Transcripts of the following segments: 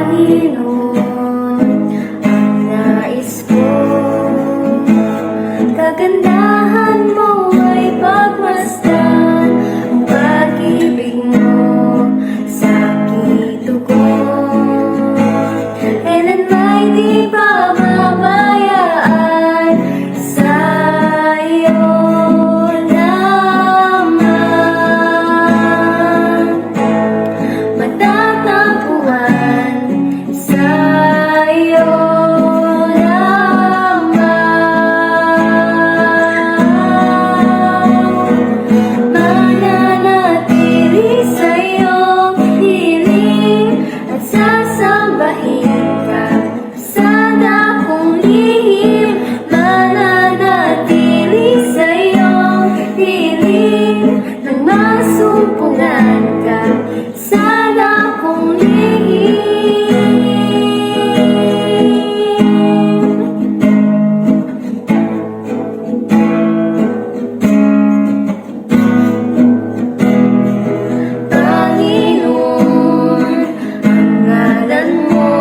Panginoon, ang nais ko, kagandahan mo ay pagmasdan, ang pag-ibig mo sa aking tugon. Kailan may di pa mabayaan, sa iyo lamang matatagpuan, sa iyo lamang mananatili sa iyong piling at sasambahin ka sa dakong lihim. Mananatili sa iyong piling nang masumpungan ka sa dakong lihim. Panginoon, ang ngalan mo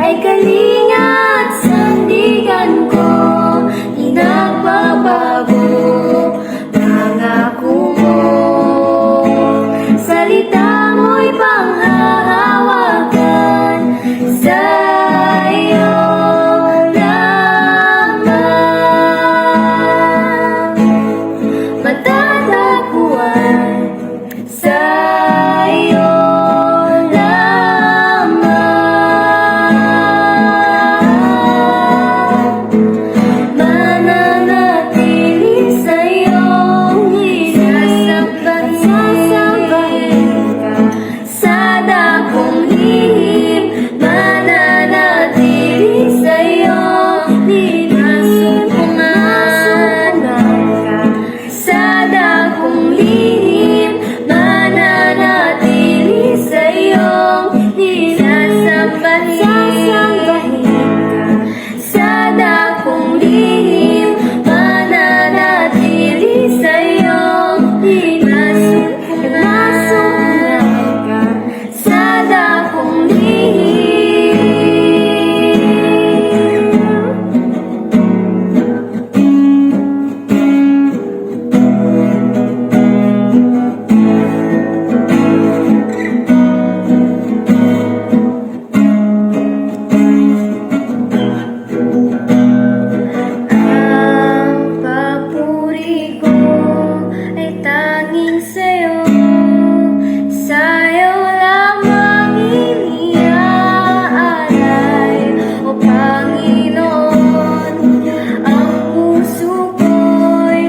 ay kalinga at sandigan ko, di nagbabago. Pangako mo, salita mo'y panghahawakan, sa iyo lamang matatagpuan, sa iyo lamang mananatili sa iyong sasambahin ka sa dakong lihim. Mananatili sa iyong masumpungan ka sa dakong lihim. Mananatili sa iyong sasambahin ka sa dakong lihim. Mananatili sa iyong masumpungan ka sa dakong lihim. Ang papuri ko ay tanging sa'yo, sa'yo lamang iniaalay, o Panginoon. Ang puso ko'y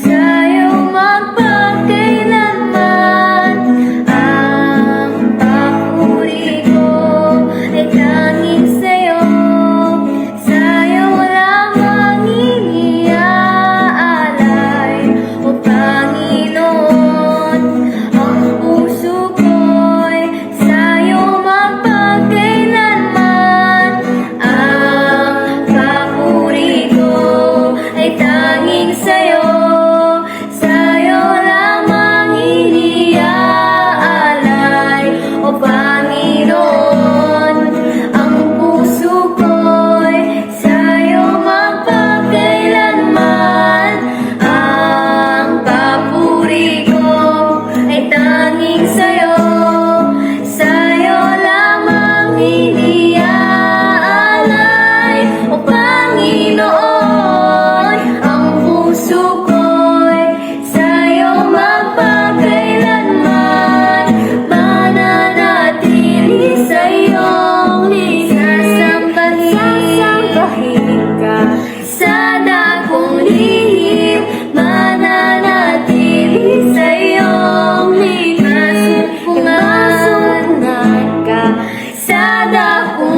sa'yo magpakailanman. Ang papuri ko ay tanging sa'yo, sa'yo lamang iniaalay, o Panginoon. Ang puso ko'y sa'yo magpakailanman. Ang papuri ko ay tanging sa'yo, sa'yo lamang iniaalay, o Panginoon. Ang puso ko'y sa'yo magpakailanman. Ang papuri ko ay tanging sa'yo, sa'yo lamang iniaalay, o Panginoon. Ang puso ko'y sa'yo magpakailanman. Mananatili sa iyong sasambahin ka sa dakong lihim. Mananatili sa iyong masumpungan ka sa dakong